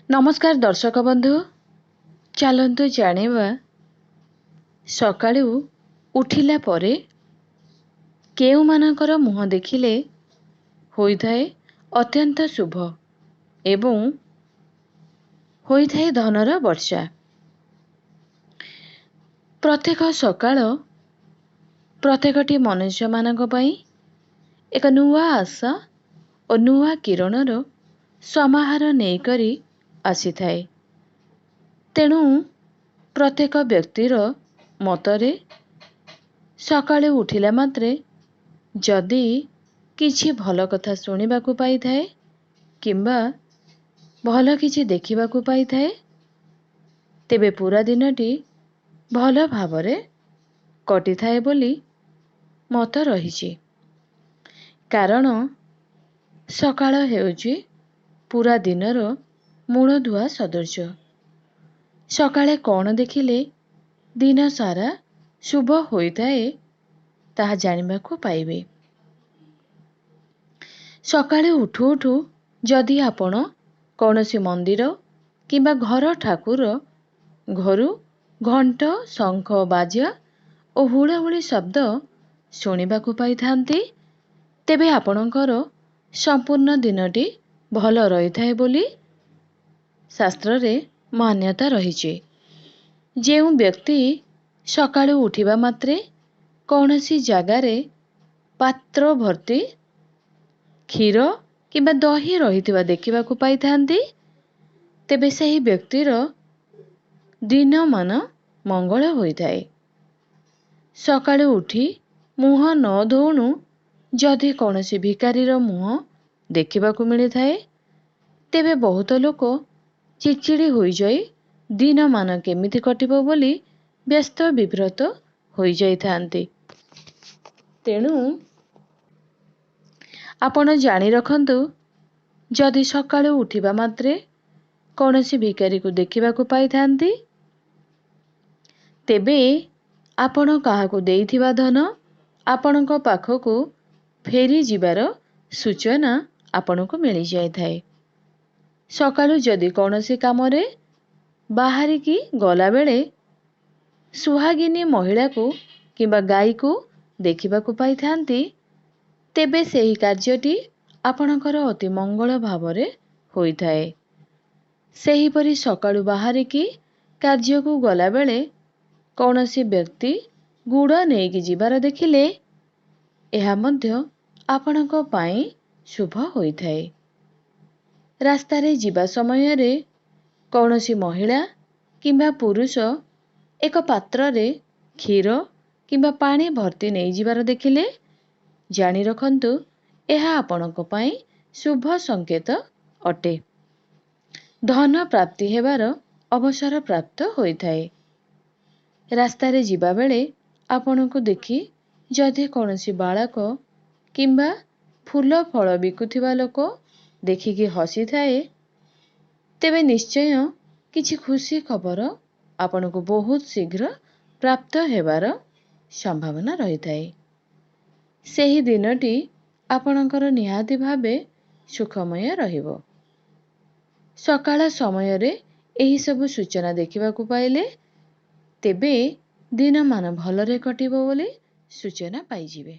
नमस्कार दर्शक बंधु, चलतु जानिबा सकाळू उठिला परे केउ मानकर मुह देखिले होइथाए अत्यंत शुभ एवं होइथाए धनर वर्षा। प्रत्येक सकाळ प्रत्येकटी मनुष्य मानक पई एक नुआ आशा और नुआ किरणर समाहार नेइकरी आसीथाए। तेणु प्रत्येक व्यक्तिर मतरे सकाळू उठिला मात्रे जदि किछि भल कथा शुणिबाकू पाइथाए किंबा भल किछि देखिबाकू पाइथाए तेबे पूरा दिनटी भल भावरे कटिथाए बोली मत रहिछि। कारण सकाळ हेउछि पूरा दिनर मूलधुआ सदृश। सकाळे कौन देखिले दिन सारा शुभ होइथाए ताहा जानिबाकू पाइबे। सकाळे उठु उठु जदि आपण कौनसी मंदिर किंबा घर ठाकुर घरू घंट शंख बाजा और हुड़ाहुड़ी शब्द शुणिबाकू पाइथांती तेबे आपणकर संपूर्ण दिनटी भल रहिथाए बोली शास्त्र रे मान्यता रहिछि। जेउ व्यक्ति सकाळू उठिबा मात्रे कौनसी जागारे पात्र भर्ती क्षीर किंबा दही रहिथिबा देखिबाकू पाइथांती तेबे ସେହି ବ୍ୟକ୍ତିର दिन मान मंगल होइथाए। सकाळू उठी मुह न धोउणु जदि कौनसी भिकारीर मुह देखिबाकू मिलिथाए तेबे बहुत लोक चिड़चिड़ी होई जाई दिन मान केमिति कटिबो बोली व्यस्त विव्रत होई जाइथांती। तेणु आपण जानी रखंतु जदि सकाळू उठिबा मात्रे कौनसी भिकारी को देखिबाकू पाइथांती तेबे आपण काहाकू देइथिबा धन आपणको पाखकू फेरी जिबार सूचना आपणको मिली जाइथाए। सकाळू जदि कौनसी कामरे बाहरिकी गला बेले सुहागिनी महिला को किंबा गाई को देखिबाकू पाइथांती तेबे ସେହି କାର୍ଯ୍ୟଟି ଆପଣଙ୍କର ଅତି ମଙ୍ଗଳ ଭାବରେ ହୋଇଥାଏ। ସେହିପରି ସକାଳୁ ବାହାରିକି କାର୍ଯ୍ୟକୁ ଗଲାବେଳେ କୌଣସି ବ୍ୟକ୍ତି ଗୁଡ଼ ନେଇକି ଯିବାର ଦେଖିଲେ ଏହା ମଧ୍ୟ ଆପଣଙ୍କ ପାଇଁ ଶୁଭ ହୋଇଥାଏ। ରାସ୍ତାରେ ଯିବା ସମୟରେ କୌଣସି ମହିଳା କିମ୍ବା ପୁରୁଷ ଏକ ପାତ୍ରରେ କ୍ଷୀର କିମ୍ବା ପାଣି ଭର୍ତ୍ତି ନେଇଯିବାର ଦେଖିଲେ ଜାଣି ରଖନ୍ତୁ ଏହା ଆପଣଙ୍କ ପାଇଁ ଶୁଭ ସଂକେତ ଅଟେ। ଧନ ପ୍ରାପ୍ତି ହେବାର ଅବସର ପ୍ରାପ୍ତ ହୋଇଥାଏ। ରାସ୍ତାରେ ଯିବାବେଳେ ଆପଣଙ୍କୁ ଦେଖି ଯଦି କୌଣସି ବାଳକ କିମ୍ବା ଫୁଲ ଫଳ ବିକୁଥିବା ଲୋକ ଦେଖିକି ହସିଥାଏ ତେବେ ନିଶ୍ଚୟ କିଛି ଖୁସି ଖବର ଆପଣଙ୍କୁ ବହୁତ ଶୀଘ୍ର ପ୍ରାପ୍ତ ହେବାର ସମ୍ଭାବନା ରହିଥାଏ। ସେହି ଦିନଟି ଆପଣଙ୍କର ନିହାତି ଭାବେ ସୁଖମୟ ରହିବ। ସକାଳ ସମୟରେ ଏହି ସବୁ ସୂଚନା ଦେଖିବାକୁ ପାଇଲେ ତେବେ ଦିନମାନ ଭଲରେ କଟିବ ବୋଲି ସୂଚନା ପାଇଯିବେ।